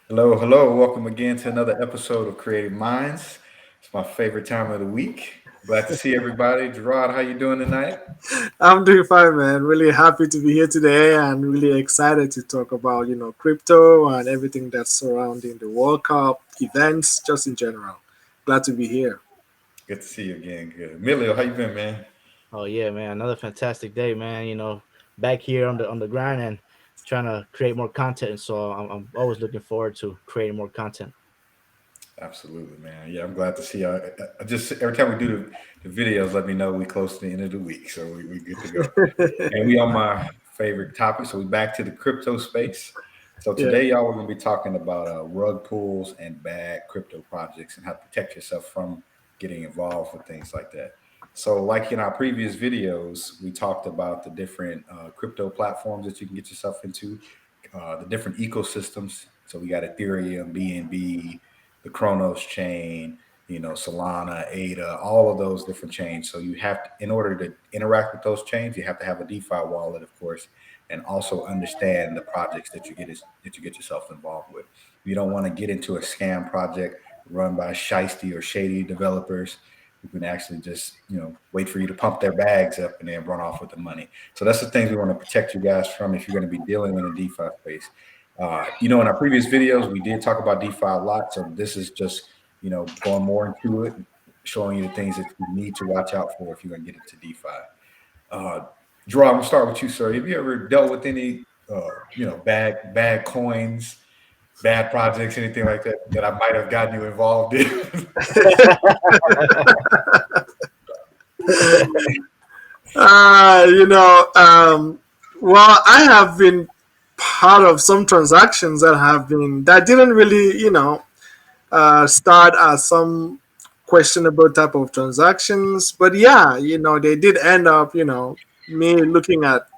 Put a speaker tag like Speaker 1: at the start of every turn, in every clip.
Speaker 1: Hello, hello. Welcome again to another episode of Creative Minds. It's my favorite time of the week. Glad to see everybody. Gerard, how you doing tonight?
Speaker 2: I'm doing fine, man. Really happy to be here today and really excited to talk about, crypto and everything that's surrounding the World Cup events just in general. Glad to be here.
Speaker 1: Good to see you again. Good. Emilio, how you been, man?
Speaker 3: Oh yeah, man! Another fantastic day, man. Back here on the grind and trying to create more content. So I'm always looking forward to creating more content.
Speaker 1: Absolutely, man. Yeah, I'm glad to see you. I just every time we do the videos, let me know we close to the end of the week, so we good to go. And we on my favorite topic, so we back to the crypto space. So
Speaker 2: Yeah.
Speaker 1: today, y'all, we're gonna be talking about rug pulls and bad crypto projects and how to protect yourself from getting involved with things like that. So, like in our previous videos, we talked about the different crypto platforms that you can get yourself into, the different ecosystems. So we got Ethereum, BNB, the CRONOS chain, Solana, ADA, all of those different chains. So you have to, in order to interact with those chains, you have to have a DeFi wallet, of course, and also understand the projects that you get yourself involved with. You don't want to get into a scam project run by shisty or shady developers who can actually just wait for you to pump their bags up and then run off with the money. So that's the things we want to protect you guys from if you're going to be dealing in the DeFi space. In our previous videos, we did talk about DeFi a lot. So this is just, going more into it, showing you the things that you need to watch out for if you're going to get into DeFi. Uh, Drew, I'm gonna start with you, sir. Have you ever dealt with any, bad coins, bad projects, anything like that that I might have gotten you involved in?
Speaker 2: uh, you know, um, well, I have been part of some transactions that didn't really, start as some questionable type of transactions. But yeah, they did end up, me looking at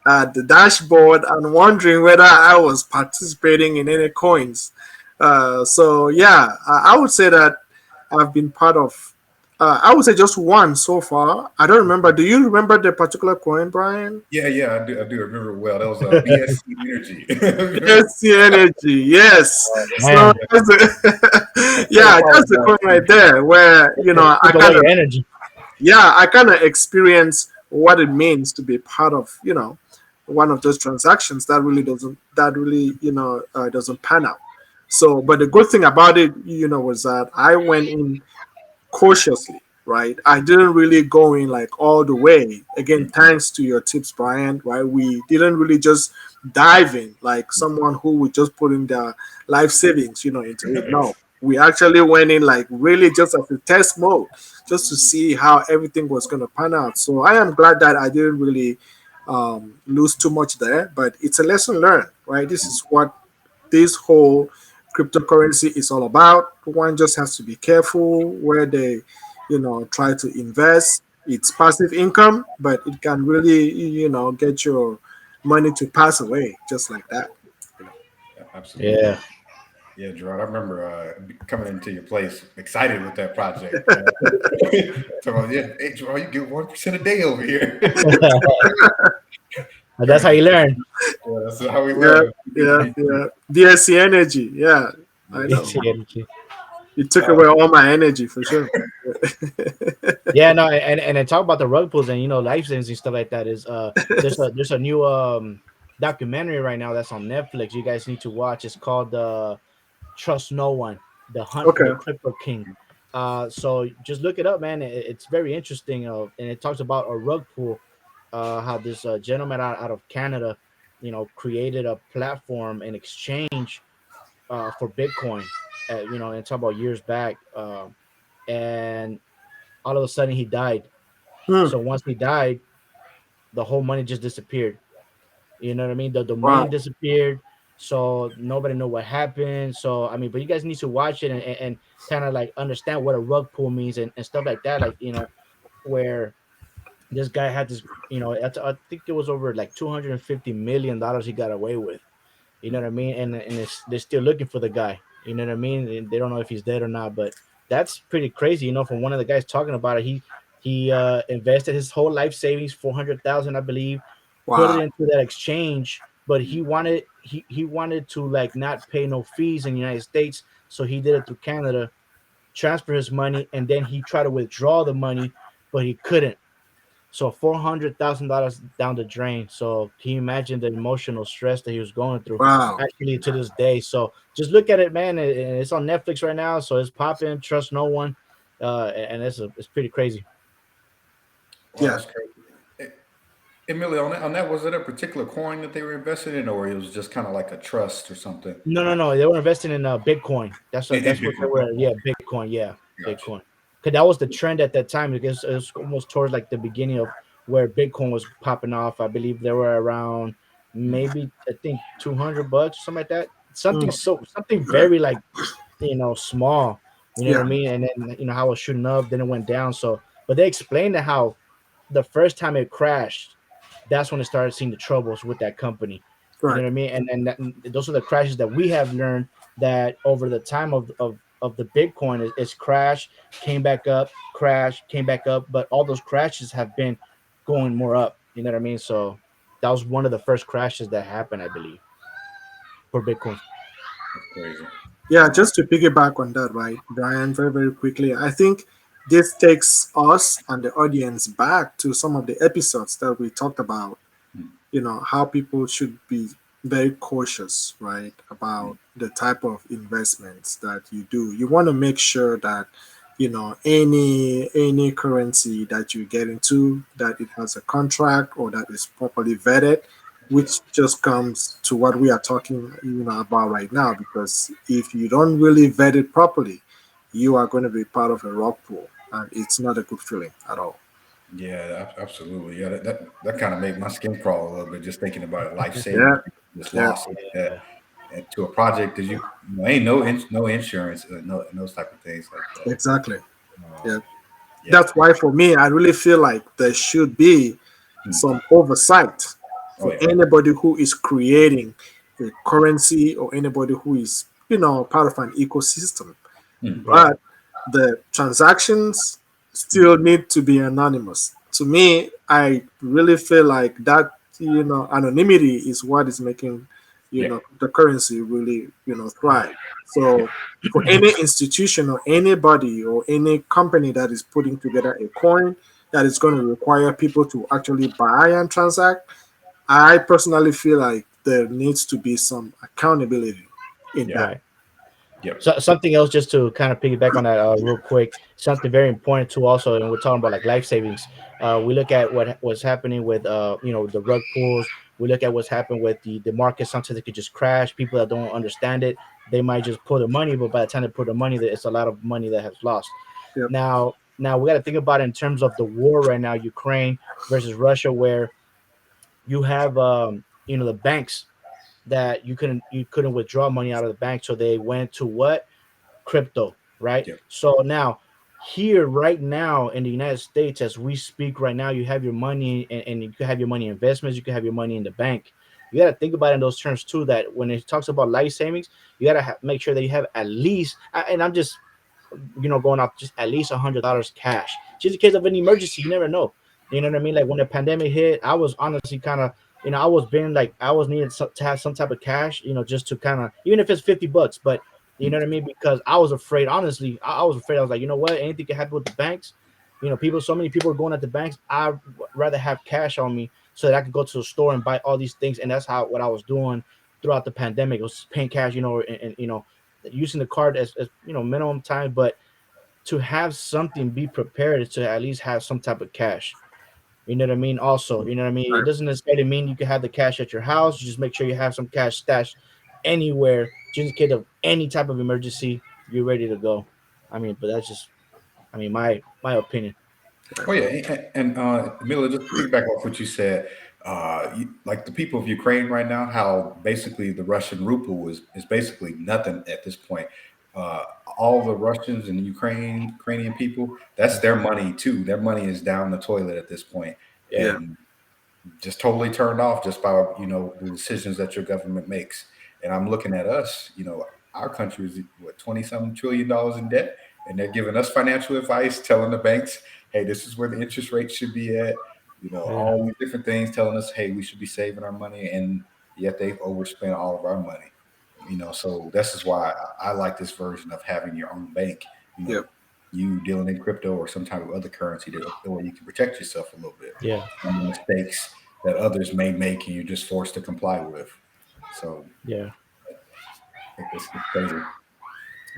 Speaker 2: the dashboard and wondering whether I was participating in any coins. So yeah, I would say that I've been part of. I would say just one so far. I don't remember. Do you remember the particular coin, Brian?
Speaker 1: Yeah, yeah, I do remember it well. That was a BSC Energy.
Speaker 2: Yes, the energy. Yes. So
Speaker 3: Man,
Speaker 2: yeah, that's the coin right there where I
Speaker 3: took away
Speaker 2: kind
Speaker 3: your
Speaker 2: of
Speaker 3: energy.
Speaker 2: experience what it means to be part of one of those transactions that really doesn't pan out. So but the good thing about it was that I went in cautiously, right? I didn't really go in like all the way. Again, thanks to your tips, Brian, right? We didn't really just dive in like someone who would just put in their life savings, into it. No, we actually went in like really just as a test mode, just to see how everything was going to pan out. So I am glad that I didn't really lose too much there, but it's a lesson learned, right? This is what this whole cryptocurrency is all about. One just has to be careful where they, try to invest. It's passive income, but it can really, get your money to pass away just like that. You know.
Speaker 1: Absolutely.
Speaker 3: Yeah.
Speaker 1: Yeah, Gerard, I remember coming into your place excited with that project. So, yeah, hey, Gerard, you get 1% a day over here.
Speaker 3: That's how you learn.
Speaker 1: Yeah, that's how we
Speaker 2: Yeah,
Speaker 1: learn.
Speaker 2: yeah, yeah. DSC energy. Yeah, I
Speaker 1: Yes,
Speaker 2: know.
Speaker 1: sir.
Speaker 3: DC energy.
Speaker 2: It took
Speaker 1: Uh,
Speaker 2: away all my energy for sure.
Speaker 3: Yeah, no, and then talk about the rug pulls and life savings and stuff like that. Is there's a new documentary right now that's on Netflix. You guys need to watch. It's called Trust No One: The Hunt for the
Speaker 2: Okay.
Speaker 3: Crypto King. So just look it up, man. It's very interesting. And it talks about a rug pull. How this gentleman out of Canada, created a platform in exchange for Bitcoin. And talk about years back. And all of a sudden he died.
Speaker 2: Hmm.
Speaker 3: So once he died, the whole money just disappeared. You know what I mean? The domain
Speaker 2: Wow.
Speaker 3: disappeared. So nobody know what happened. So I mean, but you guys need to watch it and kind of like understand what a rug pull means and stuff like that. Like, where this guy had this, I think it was over like $250 million he got away with. You know what I mean? And they're still looking for the guy. You know what I mean? And they don't know if he's dead or not. But that's pretty crazy. From one of the guys talking about it, he invested his whole life savings, 400,000, I believe, put it
Speaker 2: Wow.
Speaker 3: into that exchange. But he wanted to like not pay no fees in the United States, so he did it through Canada, transfer his money, and then he tried to withdraw the money, but he couldn't. So $400,000 down the drain. So can you imagine the emotional stress that he was going through?
Speaker 2: Wow.
Speaker 3: Actually, to this day. So just look at it, man. It's on Netflix right now, so it's popping. Trust no one, and it's pretty crazy.
Speaker 1: Wow,
Speaker 2: Yeah.
Speaker 1: that's crazy. Eh, Emilio, on that, was it a particular coin that they were invested in, or it was just kind of like a trust or something?
Speaker 3: No, no, no. They were investing in Bitcoin.
Speaker 1: In
Speaker 3: That's what they
Speaker 1: Bitcoin.
Speaker 3: were.
Speaker 1: Okay,
Speaker 3: Yeah, Bitcoin. Yeah,
Speaker 1: gotcha.
Speaker 3: Bitcoin. Because that was the trend at that time. Because it was almost towards like the beginning of where Bitcoin was popping off. I believe they were around
Speaker 1: Hmm.
Speaker 3: maybe I think $200, something like that. Something
Speaker 2: Mm.
Speaker 3: so something
Speaker 2: Okay.
Speaker 3: very like small. You know what
Speaker 2: Yeah.
Speaker 3: I mean? And then how it was shooting up, then it went down. So, but they explained that how the first time it crashed, that's when it started seeing the troubles with that company. You know
Speaker 2: Right.
Speaker 3: what I mean? And those are the crashes that we have learned that over the time of the Bitcoin is crashed, came back up, crashed, came back up, but all those crashes have been going more up. You know what I mean? So that was one of the first crashes that happened, I believe, for Bitcoin.
Speaker 1: That's crazy.
Speaker 2: Yeah,
Speaker 1: Wow.
Speaker 2: just to piggyback on that, right, Brian, very, very quickly, I think this takes us and the audience back to some of the episodes that we talked about,
Speaker 1: Hmm.
Speaker 2: how people should be very cautious, right,
Speaker 1: Hmm.
Speaker 2: about the type of investments that you do. You want to make sure that, any currency that you get into, that it has a contract or that is properly vetted,
Speaker 1: Yeah.
Speaker 2: which just comes to what we are talking, about right now. Because if you don't really vet it properly, you are going to be part of a rock pool, and it's not a good feeling at all.
Speaker 1: Yeah, absolutely. Yeah, that kind of made my skin crawl a little bit just thinking about it. Life
Speaker 2: Yeah,
Speaker 1: savings just
Speaker 2: yeah,
Speaker 1: lost like that,
Speaker 3: Yeah.
Speaker 1: and to a project that ain't no insurance, no and those type of things like that.
Speaker 2: exactly.
Speaker 1: Um,
Speaker 2: Yeah.
Speaker 1: yeah.
Speaker 2: That's why for me, I really feel like there should be
Speaker 1: Hmm.
Speaker 2: some oversight
Speaker 1: Oh
Speaker 2: for
Speaker 1: yeah.
Speaker 2: anybody who is creating a currency or anybody who is, part of an ecosystem.
Speaker 1: Hmm.
Speaker 3: Right.
Speaker 2: But the transactions
Speaker 1: Hmm.
Speaker 2: still need to be anonymous. To me, I really feel like that, anonymity is what is making,
Speaker 1: Yeah.
Speaker 2: the currency really,
Speaker 3: Yeah.
Speaker 2: thrive. So for any institution or anybody or any company that is putting together a coin that is going to require people to actually buy and transact, I personally feel like there needs to be some accountability in
Speaker 1: Yeah.
Speaker 2: that.
Speaker 3: Right.
Speaker 1: Yep.
Speaker 3: So something else, just to kind of piggyback on that real quick, something very important too. Also, and we're talking about like life savings. We look at what was happening with the rug pools. We look at what's happened with the market. Sometimes it could just crash. People that don't understand it, they might just put the money, but by the time they put the money, it's a lot of money that has lost.
Speaker 2: Yep.
Speaker 3: Now we got to think about it in terms of the war right now, Ukraine versus Russia, where you have the banks that you couldn't withdraw money out of the bank, so they went to what? Crypto, right?
Speaker 1: Yep.
Speaker 3: So now, here right now in the United States, as we speak right now, you have your money, and you can have your money in investments, you can have your money in the bank. You got to think about it in those terms too. That when it talks about life savings, you got to make sure that you have at least, and I'm just going off just at least $100 cash, just in case of an emergency. You never know. You know what I mean? Like when the pandemic hit, I was honestly kind of, I was being like, I was needed to have some type of cash, just to kind of, even if it's $50, but you
Speaker 1: Hmm.
Speaker 3: know what I mean? Because I was afraid, honestly, I was afraid. I was like, you know what? Anything can happen with the banks. So many people are going at the banks. I'd rather have cash on me so that I could go to the store and buy all these things. And that's what I was doing throughout the pandemic. It was paying cash, and using the card as minimum time, but to have something, be prepared is to at least have some type of cash. You know what I mean? Also, you know what I mean? It
Speaker 2: Right.
Speaker 3: doesn't necessarily mean you can have the cash at your house. You just make sure you have some cash stashed anywhere, just in case of any type of emergency, you're ready to go. I mean, but that's just, my opinion.
Speaker 1: Oh yeah, and Mila, just piggyback off what you said, like the people of Ukraine right now, how basically the Russian ruble is basically nothing at this point. Uh, all the Russians and Ukrainian people, that's their money too. Their money is down the toilet at this point,
Speaker 2: Yeah.
Speaker 1: and just totally turned off just by the decisions that your government makes. And I'm looking at us, our country is what, 20 something $1 trillion in debt, and they're giving us financial advice, telling the banks, hey, this is where the interest rate should be at,
Speaker 3: Yeah.
Speaker 1: all these different things, telling us, hey, we should be saving our money. And yet they've overspent all of our money. So this is why I like this version of having your own bank. You
Speaker 2: Yep.
Speaker 1: know, you dealing in crypto or some type of other currency where you can protect yourself a little bit
Speaker 3: Yeah.
Speaker 1: from the mistakes that others may make and you're just forced to comply with. So
Speaker 3: Yeah.
Speaker 1: it's crazy.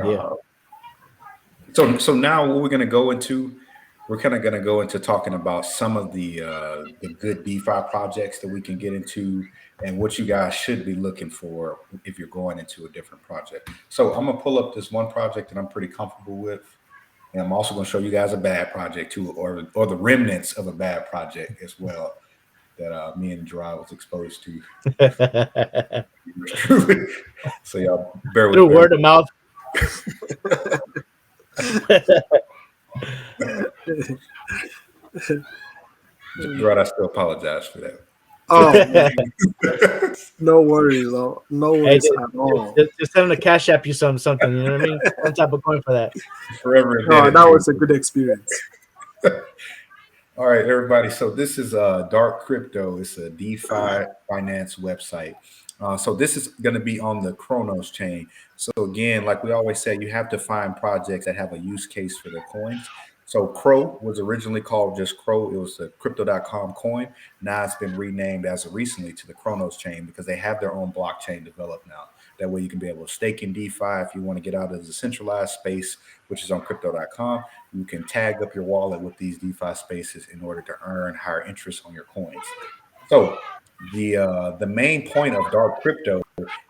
Speaker 3: Yeah.
Speaker 1: Uh, so now what we're going to go into, we're kind of going to go into talking about some of the good DeFi projects that we can get into and what you guys should be looking for if you're going into a different project. So I'm gonna pull up this one project that I'm pretty comfortable with, and I'm also gonna show you guys a bad project too, or the remnants of a bad project as well that me and Gerard was exposed to. So y'all bear with
Speaker 3: Through
Speaker 1: me.
Speaker 3: word of mouth.
Speaker 1: Gerard, I still apologize for that.
Speaker 2: Oh,
Speaker 1: So,
Speaker 2: no worries, no
Speaker 3: Hey,
Speaker 2: worries at all.
Speaker 3: just tell them to cash app you something. You know what I mean? Some type of coin for that.
Speaker 1: forever
Speaker 2: No,
Speaker 1: indebted
Speaker 2: that
Speaker 1: to
Speaker 2: was a
Speaker 1: you.
Speaker 2: good experience.
Speaker 1: All right, everybody. So this is Dark Crypto. It's a DeFi finance website. So this is going to be on the CRONOS chain. So again, like we always say, you have to find projects that have a use case for their coins. So Crow was originally called just Crow. It was a crypto.com coin. Now it's been renamed as of recently to the CRONOS chain because they have their own blockchain developed now. That way you can be able to stake in DeFi if you want to get out of the centralized space, which is on crypto.com. You can tag up your wallet with these DeFi spaces in order to earn higher interest on your coins. So the main point of dark crypto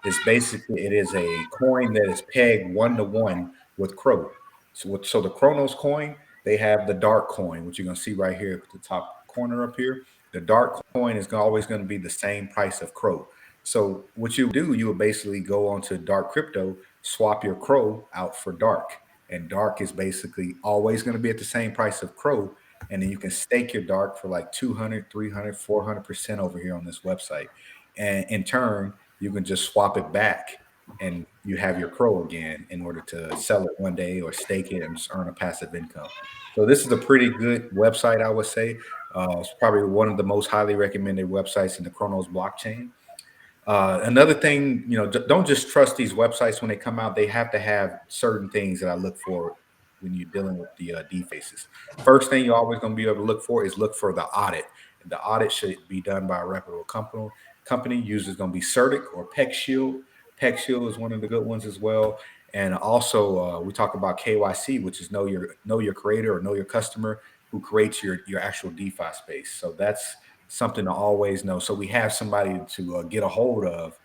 Speaker 1: is basically it is a coin that is pegged 1-to-1 with Crow. So the Chronos coin, they have the dark coin, which you're gonna see right here at the top corner up here. The dark coin is always going to be the same price of Crow. So what you do, you will basically go onto dark crypto, swap your Crow out for dark, and dark is basically always going to be at the same price of Crow, and then you can stake your dark for like 200, 300, 400% over here on this website, and in turn you can just swap it back and you have your Crow again in order to sell it one day or stake it and just earn a passive income. So this is a pretty good website, I would say. It's probably one of the most highly recommended websites in the Chronos blockchain. Another thing, don't just trust these websites when they come out. They have to have certain things that I look for when you're dealing with the defaces. First thing you're always going to be able to look for is look for the audit. And the audit should be done by a reputable company. Usually it's going to be Certic or Peck Shield. Peck Shield is one of the good ones as well. And also, we talk about KYC, which is know your creator or know your customer who creates your actual DeFi space. So that's something to always know. So we have somebody to get a hold of,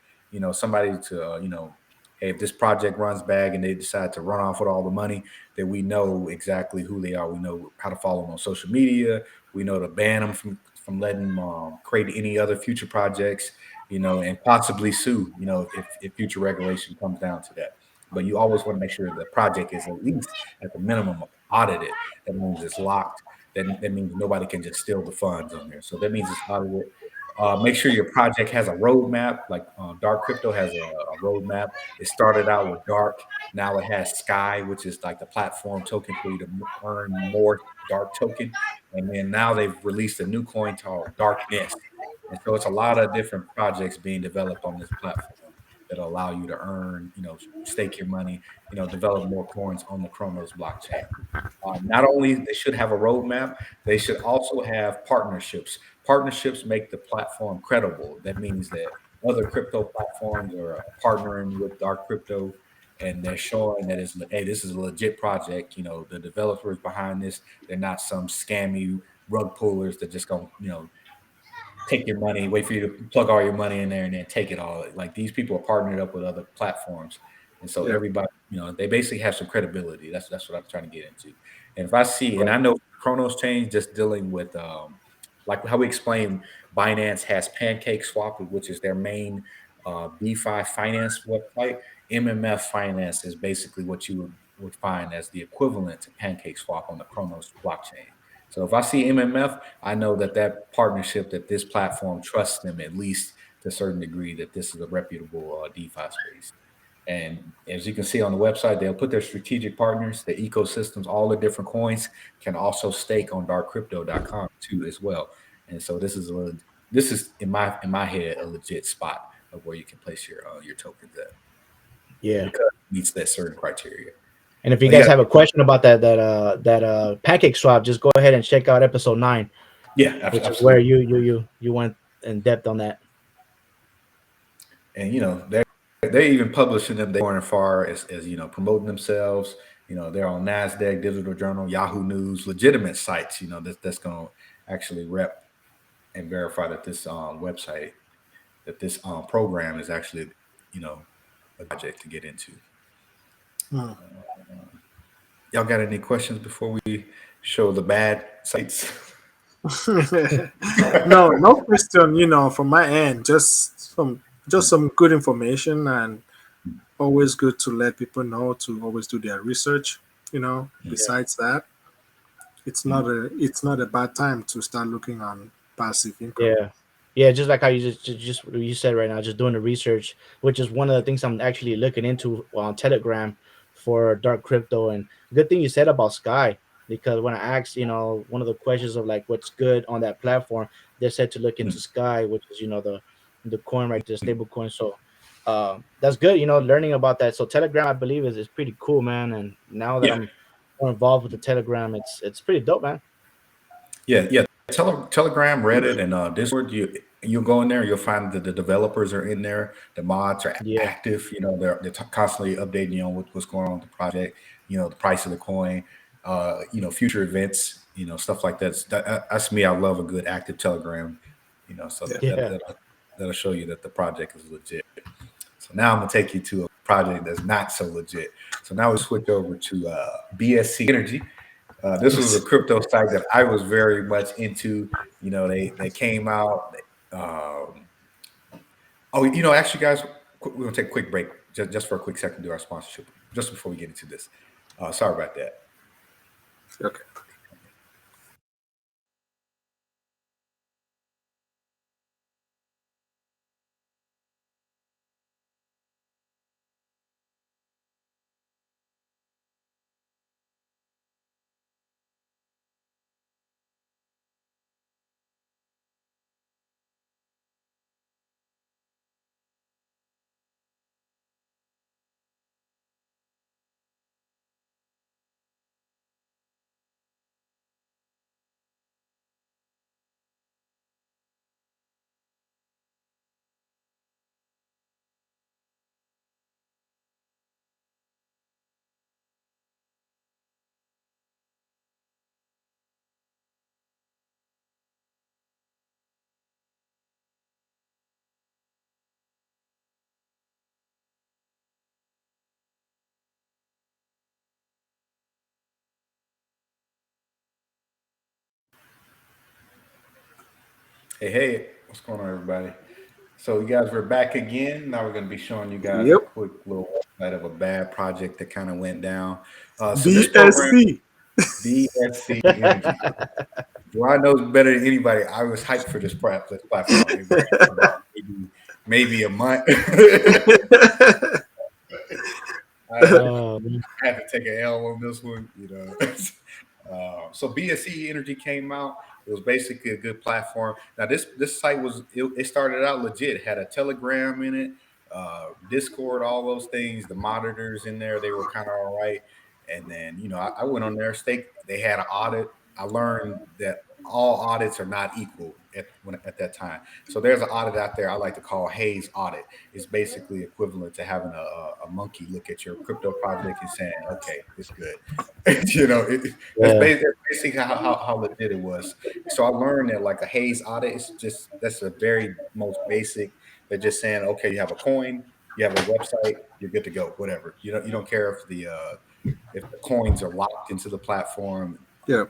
Speaker 1: somebody to, hey, if this project runs bad and they decide to run off with all the money, that we know exactly who they are. We know how to follow them on social media. We know to ban them from letting them create any other future projects, and possibly sue, if future regulation comes down to that. But you always want to make sure the project is at least at the minimum audited. That means it's locked. That means nobody can just steal the funds on there. So that means it's audited. Make sure your project has a roadmap. Like Dark Crypto has a roadmap. It started out with Dark. Now it has Sky, which is like the platform token for you to earn more Dark token. And then now they've released a new coin called Darkness. And so it's a lot of different projects being developed on this platform that allow you to earn, stake your money, develop more coins on the Chronos blockchain. Not only they should have a roadmap, they should also have partnerships. Partnerships make the platform credible. That means that other crypto platforms are partnering with Dark Crypto, and they're showing that hey, this is a legit project. The developers behind this, they're not some scammy rug pullers that just go, take your money, wait for you to plug all your money in there and then take it all. Like these people are partnered up with other platforms. And so
Speaker 2: Yeah.
Speaker 1: everybody, they basically have some credibility. That's what I'm trying to get into. And if I see, and
Speaker 2: Right.
Speaker 1: I know Chronos Change just dealing with like how we explain Binance has Pancake Swap, which is their main DeFi finance website. MMF Finance is basically what you would find as the equivalent to Pancake Swap on the Chronos blockchain. So if I see MMF, I know that partnership, that this platform trusts them at least to a certain degree, that this is a reputable DeFi space. And as you can see on the website, they'll put their strategic partners, the ecosystems, all the different coins can also stake on darkcrypto.com too as well. And so this is in my head a legit spot of where you can place your tokens at
Speaker 3: Yeah.
Speaker 1: because it meets that certain criteria.
Speaker 3: And if you
Speaker 1: But
Speaker 3: guys
Speaker 1: yeah,
Speaker 3: have a question about that pancake swap, just go ahead and check out episode 9,
Speaker 1: yeah,
Speaker 3: which is where
Speaker 1: absolutely.
Speaker 3: you went in depth on that.
Speaker 1: And they're even publishing them. They're going as far as promoting themselves. They're on Nasdaq, Digital Journal, Yahoo News, legitimate sites. That's going to actually rep and verify that this website, that this program is actually you know a project to get into.
Speaker 2: Hmm.
Speaker 1: Y'all got any questions before we show the bad sites?
Speaker 2: No, no question. From my end, just some good information, and always good to let people know to always do their research. Besides that, it's not a bad time to start looking on passive income.
Speaker 3: Yeah. Yeah, just like how you just what you said right now, just doing the research, which is one of the things I'm actually looking into on Telegram for dark crypto. And good thing you said about Sky, because when I asked, one of the questions of like what's good on that platform, they said to look into Sky, which is the coin, right, the stable coin. So that's good, learning about that. So Telegram, I believe, is pretty cool, man. And now that
Speaker 1: Yeah,
Speaker 3: I'm more involved with the Telegram, it's pretty dope, man.
Speaker 1: yeah. Telegram, Reddit, and Discord. You'll go in there, you'll find that the developers are in there, the mods are
Speaker 3: Yeah,
Speaker 1: active. They're constantly updating you on what's going on with the project. The price of the coin. Future events. Stuff like that. That's me. I love a good active Telegram. So
Speaker 2: Yeah.
Speaker 1: that'll show you that the project is legit. So now I'm gonna take you to a project that's not so legit. So now we switch over to BSC Energy. This was a crypto site that I was very much into. They came out. Um, actually, guys, we're gonna take a quick break just for a quick second to do our sponsorship just before we get into this. Sorry about that.
Speaker 2: Okay.
Speaker 1: Hey, what's going on, everybody? So you guys, we're back again. Now we're going to be showing you guys a
Speaker 2: Yep.
Speaker 1: quick little website of a bad project that kind of went down. So this program,
Speaker 2: BSC.
Speaker 1: BSC Energy. Duran knows better than anybody. I was hyped for this platform. It ran for about maybe a month. I
Speaker 3: uh,
Speaker 1: had to take an L on this one. So BSC Energy came out. It was basically a good platform. Now this site it started out legit. It had a Telegram in it, Discord, all those things. The monitors in there, they were kind of all right. And then I went on their stake. They had an audit. I learned that all audits are not equal at that time. So there's an audit out there I like to call Hayes audit. It's basically equivalent to having a monkey look at your crypto project and saying, "Okay, it's good."
Speaker 3: yeah,
Speaker 1: That's basically how legit it was. So I learned that like a Hayes audit is that's the very most basic. They're just saying, okay, you have a coin, you have a website, you're good to go. Whatever. You don't care if the coins are locked into the platform.
Speaker 2: Yeah.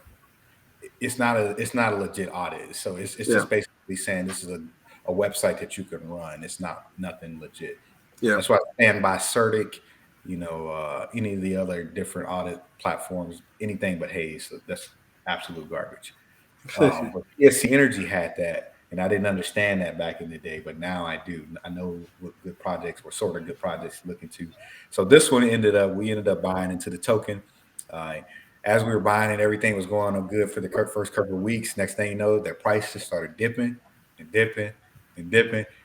Speaker 1: It's not a legit audit. So it's
Speaker 2: Yeah.
Speaker 1: just basically saying this is a website that you can run. It's not nothing legit.
Speaker 2: Yeah.
Speaker 1: That's why I stand by Certic, any of the other different audit platforms, anything but Hayes. So that's absolute garbage. But PSC Energy had that, and I didn't understand that back in the day, but now I do. I know what good projects were sort of good projects to look into. So this one we ended up buying into the token. Uh, as we were buying it, everything was going on good for the first couple of weeks. Next thing you know, their price just started dipping and dipping and dipping.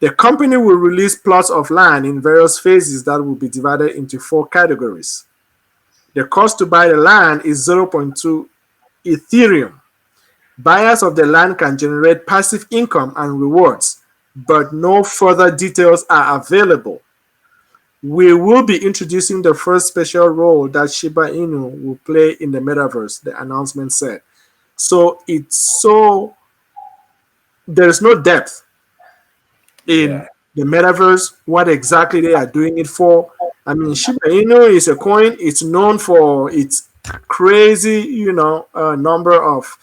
Speaker 2: The company will release plots of land in various phases that will be divided into 4 categories. The cost to buy the land is 0.2 Ethereum. Buyers of the land can generate passive income and rewards, but no further details are available. We will be introducing the first special role that Shiba Inu will play in the metaverse, the announcement said. So there's no depth in the metaverse, what exactly they are doing it for. I mean, Shiba Inu is a coin. It's known for its crazy, number of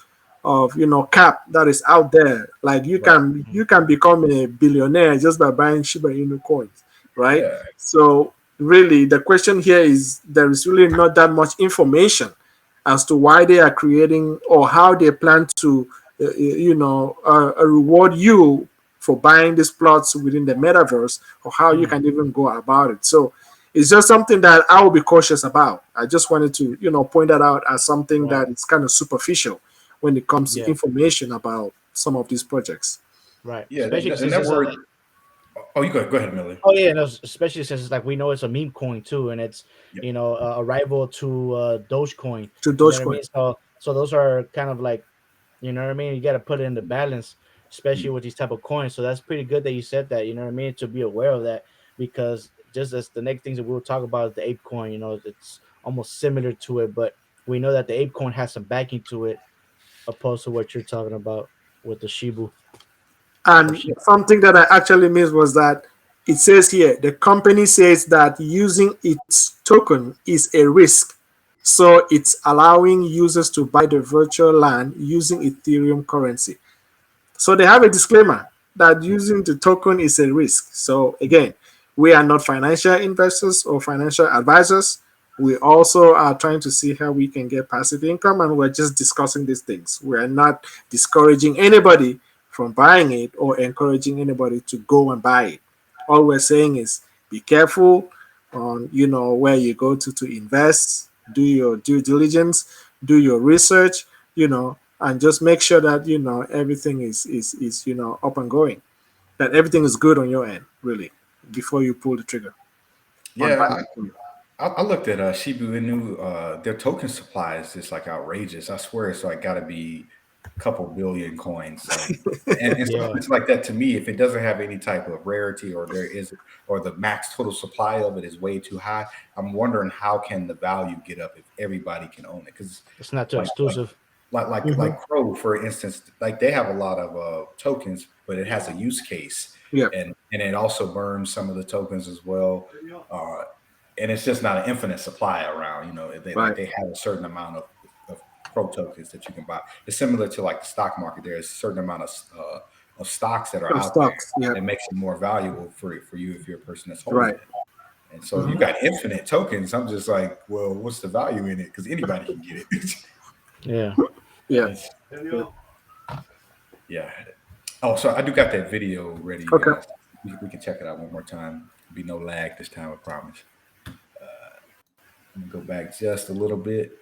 Speaker 2: cap that is out there. Like you can become a billionaire just by buying Shiba Inu coins, right?
Speaker 1: Yeah.
Speaker 2: So really, the question here is there is really not that much information as to why they are creating or how they plan to, reward you for buying these plots within the metaverse, or how you can even go about it. So it's just something that I will be cautious about. I just wanted to, point that out as something that is kind of superficial when it comes to information about some of these projects.
Speaker 3: Right.
Speaker 1: Yeah.
Speaker 3: Especially
Speaker 1: And
Speaker 3: since
Speaker 1: that
Speaker 3: it's
Speaker 1: word. Oh, you go ahead, Millie.
Speaker 3: Oh yeah, no, especially since it's like we know it's a meme coin too, and it's a rival to Dogecoin.
Speaker 2: To
Speaker 3: You know what I
Speaker 2: Dogecoin.
Speaker 3: mean? So those are kind of like, you know what I mean. You got to put it in the balance, especially with these type of coins. So that's pretty good that you said that. You know what I mean? To be aware of that, because just as the next things that we'll talk about is the ape coin. You know, it's almost similar to it, but we know that the ape coin has some backing to it, opposed to what you're talking about with the Shibu.
Speaker 2: And something that I actually missed was that it says here the company says that using its token is a risk. So it's allowing users to buy the virtual land using Ethereum currency. So they have a disclaimer that using the token is a risk. So again, we are not financial investors or financial advisors. We also are trying to see how we can get passive income, and we're just discussing these things. We are not discouraging anybody from buying it or encouraging anybody to go and buy it. All we're saying is be careful on where you go to invest, do your due diligence, do your research, and just make sure that everything is up and going, that everything is good on your end, really, before you pull the trigger.
Speaker 1: Yeah, I looked at Shibu Inu. Their token supply is just like outrageous. I swear it's like got to be a couple billion coins. Like, and something like that to me, if it doesn't have any type of rarity, or the max total supply of it is way too high, I'm wondering how can the value get up if everybody can own it? Because
Speaker 3: it's not too exclusive.
Speaker 1: Like Crow, for instance, like they have a lot of tokens, but it has a use case, and it also burns some of the tokens as well. And it's just not an infinite supply around. They have a certain amount of Crow tokens that you can buy. It's similar to like the stock market. There's a certain amount of stocks that are out there that makes it more valuable for you if you're a person that's holding it. And so you got infinite tokens. I'm just like, well, what's the value in it? Because anybody can get it. Yeah. Oh, so I do got that video ready.
Speaker 2: Okay.
Speaker 1: We can check it out one more time. Be no lag this time, I promise. Go back just a little bit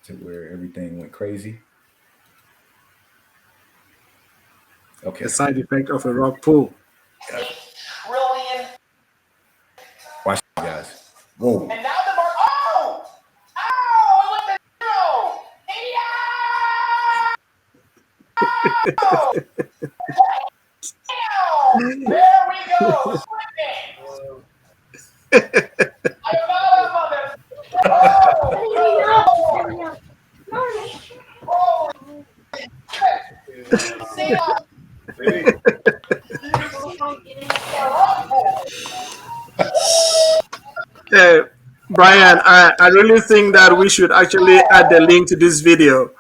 Speaker 1: to where everything went crazy. Okay.
Speaker 2: The side effect of a rug pull.
Speaker 4: Trillion.
Speaker 1: Watch it, guys. Whoa.
Speaker 4: And now the mark. Oh! Oh! It went to zero. There we go. I got him, mother.
Speaker 2: Brian, I really think that we should actually add the link to this video.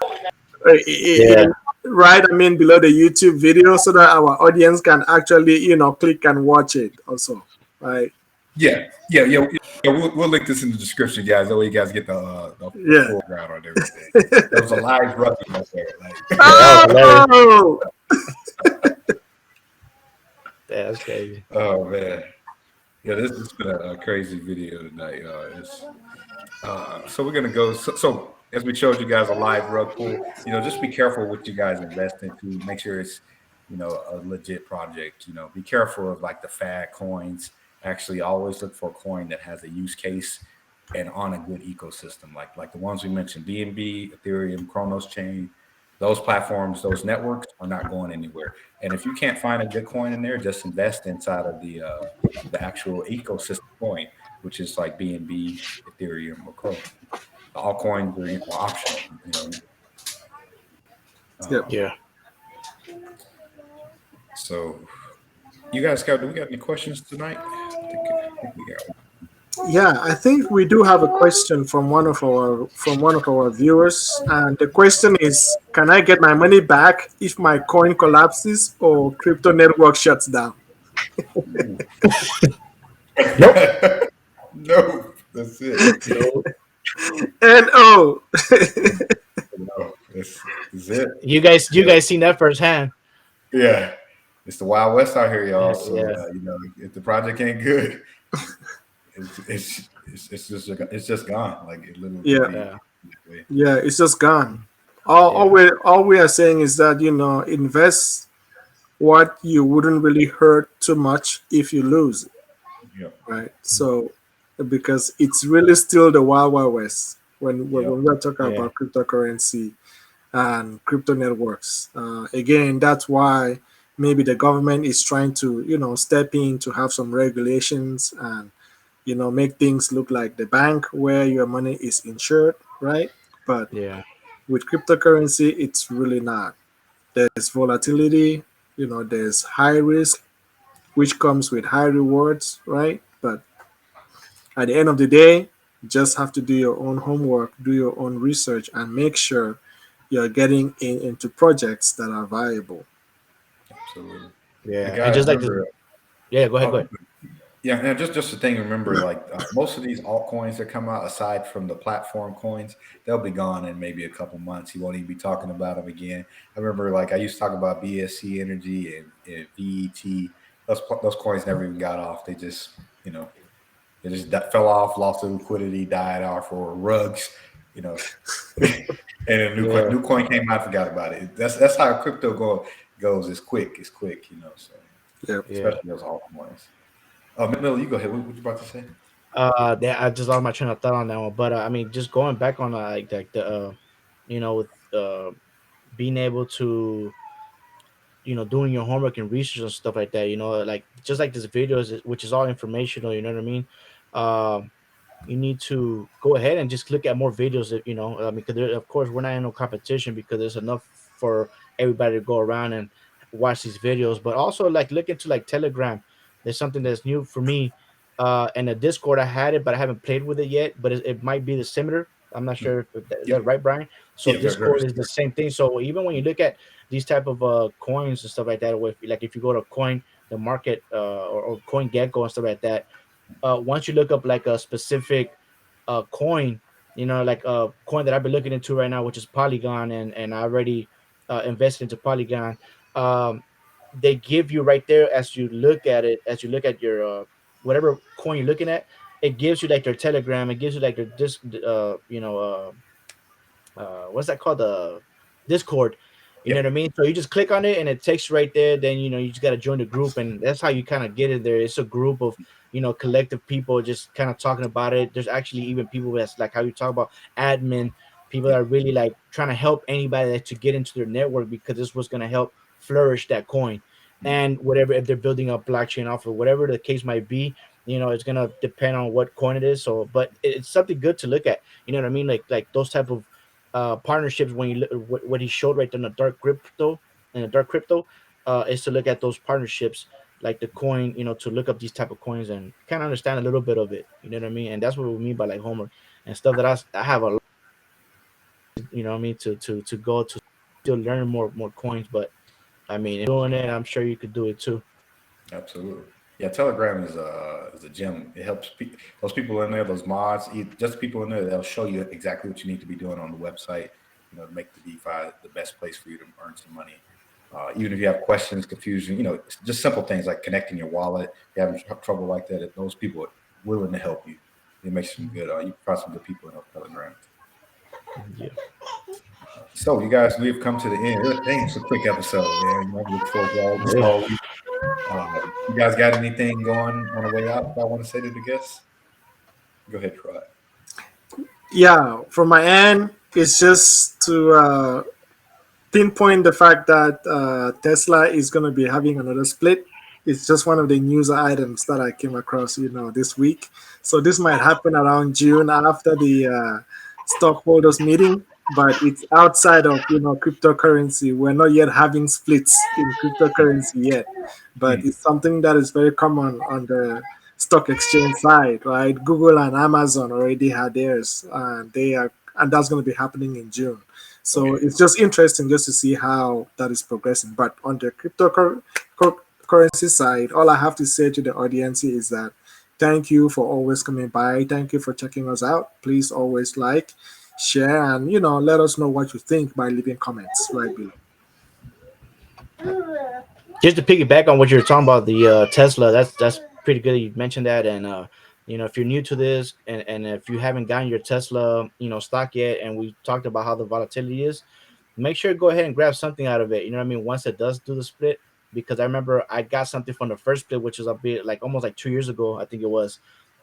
Speaker 2: Right, below the YouTube video, so that our audience can actually, click and watch it also, right?
Speaker 1: Yeah. We'll link this in the description, guys. That way you guys get the full ground on everything. There was a live rugby up there.
Speaker 2: Oh!
Speaker 3: That's crazy.
Speaker 1: Oh man, yeah, this has been a crazy video tonight. So we're gonna go. So as we showed you guys a live rug pool, just be careful what you guys invest into. Make sure it's a legit project. Be careful of like the fad coins. Actually, always look for a coin that has a use case and on a good ecosystem, like the ones we mentioned, BNB, Ethereum, CRONOS chain. Those platforms, those networks are not going anywhere. And if you can't find a good coin in there, just invest inside of the actual ecosystem coin, which is like BNB, Ethereum, or CRO. All coins are optional.
Speaker 2: Yep.
Speaker 1: Um,
Speaker 3: Yeah.
Speaker 1: so you guys do we got any questions tonight? I think we got one.
Speaker 2: Yeah, I think we do have a question from one of our viewers, and the question is: can I get my money back if my coin collapses or crypto network shuts down?
Speaker 1: Ooh.
Speaker 3: Nope.
Speaker 1: No, that's it.
Speaker 3: No.
Speaker 2: And oh,
Speaker 1: No, that's it.
Speaker 3: You guys seen that firsthand.
Speaker 1: Yeah, it's the Wild West out here, y'all.
Speaker 3: Yeah.
Speaker 1: So
Speaker 3: Yeah.
Speaker 1: if the project ain't good, it's just gone. Like it literally could
Speaker 2: yeah,
Speaker 1: be.
Speaker 3: Yeah.
Speaker 2: yeah, it's just gone. All we are saying is that invest what you wouldn't really hurt too much if you lose,
Speaker 1: Yep.
Speaker 2: right? So because it's really still the wild west when
Speaker 1: Yep.
Speaker 2: we're talking
Speaker 3: Yeah.
Speaker 2: about cryptocurrency and crypto networks. Again, that's why maybe the government is trying to step in to have some regulations and make things look like the bank where your money is insured, right? But
Speaker 3: Yeah.
Speaker 2: with cryptocurrency, it's really not. There's volatility, there's high risk, which comes with high rewards, right? But at the end of the day, you just have to do your own homework, do your own research, and make sure you're getting into projects that are viable.
Speaker 1: Absolutely. And
Speaker 3: Yeah. And
Speaker 1: guys,
Speaker 3: just like this.
Speaker 1: remember.
Speaker 3: Yeah. Go ahead. Go
Speaker 1: Oh,
Speaker 3: ahead.
Speaker 1: yeah, and just the thing. Remember, like most of these altcoins that come out, aside from the platform coins, they'll be gone in maybe a couple months. You won't even be talking about them again. I remember, like I used to talk about BSC Energy and VET. Those coins never even got off. You know, they just fell off, lost their liquidity, died off, or rugs. You know, and a
Speaker 3: Yeah.
Speaker 1: new coin came out, forgot about it. That's how crypto goes. It's quick. It's quick. So
Speaker 2: Yep.
Speaker 3: Yeah.
Speaker 1: especially those altcoins. Oh, Miller, you go ahead. What you about to say?
Speaker 3: I just lost my train of thought on that one. But I mean, just going back on like the with being able to doing your homework and research and stuff like that. Like just like this video is, which is all informational. You know what I mean? Um, you need to go ahead and just look at more videos. I mean, because of course we're not in no competition because there's enough for everybody to go around and watch these videos. But also like look into like Telegram. There's something that's new for me. And the Discord I had it, but I haven't played with it yet. But it might be the similar. I'm not sure if is
Speaker 1: Yep.
Speaker 3: that right, Brian? So
Speaker 1: Yeah, very
Speaker 3: Discord is the same thing. So even when you look at these type of coins and stuff like that, with like if you go to coin the market or coin gecko and stuff like that, once you look up like a specific coin, like a coin that I've been looking into right now, which is Polygon, and I already invested into Polygon. Um, they give you right there as you look at it, as you look at your whatever coin you're looking at, it gives you like their Telegram, it gives you like their what's that called, the Discord. You know what I
Speaker 1: Yep.
Speaker 3: mean? So you just click on it and it takes you right there. Then you just got to join the group, and that's how you kind of get it there. It's a group of collective people just kind of talking about it. There's actually even people that's like how you talk about admin, people that
Speaker 1: Yep.
Speaker 3: are really like trying to help anybody that to get into their network, because this was going to help flourish that coin. And whatever, if they're building a blockchain off of whatever the case might be, it's gonna depend on what coin it is. So, but it's something good to look at. You know what I mean? Like those type of partnerships, when you look what he showed right there in the dark crypto, is to look at those partnerships, like the coin, to look up these type of coins and kind of understand a little bit of it. You know what I mean? And that's what we mean by like homework and stuff that I have a lot, what I mean, to go to still learn more coins. But I mean, if you're doing it, I'm sure you could do it too.
Speaker 1: Absolutely. Yeah, Telegram is a gem. It helps those people in there, those mods, just people in there. They'll show you exactly what you need to be doing on the website. To make the DeFi the best place for you to earn some money. Even if you have questions, confusion, it's just simple things like connecting your wallet. If you having trouble like that, if those people are willing to help you. It makes some good. You find some good people in Telegram.
Speaker 3: Yeah.
Speaker 1: So, you guys, we've come to the end. Thanks for a quick episode, man. I look forward to all this all week. You guys got anything going on the way out that I want to say to the guests? Go ahead, Troy.
Speaker 2: Yeah, from my end, it's just to pinpoint the fact that Tesla is going to be having another split. It's just one of the news items that I came across, this week. So this might happen around June after the stockholders meeting, but it's outside of cryptocurrency. We're not yet having splits in cryptocurrency yet, but it's something that is very common on the stock exchange side, right? Google and Amazon already had theirs, and that's going to be happening in June. So
Speaker 1: Okay.
Speaker 2: it's just interesting just to see how that is progressing. But on the cryptocurrency side, all I have to say to the audience is that thank you for always coming by. Thank you for checking us out. Please always like, share, and let us know what you think by leaving comments right below.
Speaker 3: Just to piggyback on what you were talking about, the Tesla, that's pretty good. You mentioned that, and if you're new to this, and if you haven't gotten your Tesla, stock yet, and we talked about how the volatility is, make sure to go ahead and grab something out of it. You know what I mean? Once it does do the split, because I remember I got something from the first split, which was a bit like almost like 2 years ago, I think it was.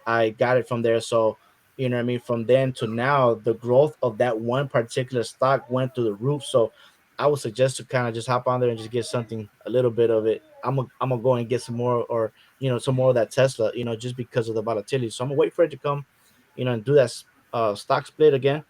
Speaker 3: I got it from there, so you know what I mean. From then to now, the growth of that one particular stock went through the roof. So I would suggest to kind of just hop on there and just get something, a little bit of it. I'm gonna go and get some more, or some more of that Tesla, just because of the volatility. So I'm gonna wait for it to come, and do that stock split again,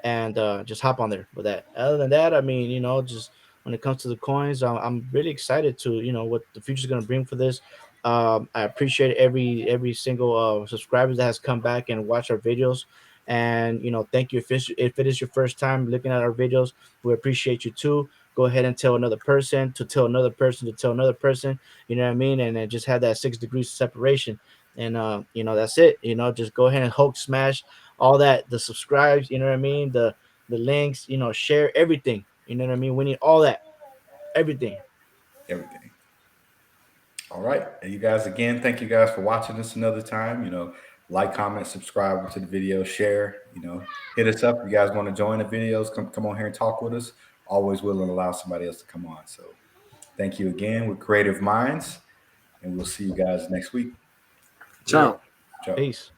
Speaker 3: and just hop on there with that. Other than that, I mean, just when it comes to the coins, I'm really excited to what the future is going to bring for this. I appreciate every single subscriber that has come back and watched our videos, and thank you if it is your first time looking at our videos. We appreciate you too. Go ahead and tell another person to tell another person to tell another person. You know what I mean? And then just have that 6 degrees of separation. And that's it. Just go ahead and Hulk smash all that, the subscribes, you know what I mean, the links, share everything, you know what I mean. We need all that, everything.
Speaker 1: Everything. All right. And you guys, again, thank you guys for watching this another time. Like, comment, subscribe to the video, share, hit us up. If you guys want to join the videos, come on here and talk with us. Always willing to allow somebody else to come on. So thank you again with Creative Minds, and we'll see you guys next week.
Speaker 3: Yeah.
Speaker 2: Ciao.
Speaker 1: Ciao.
Speaker 3: Peace.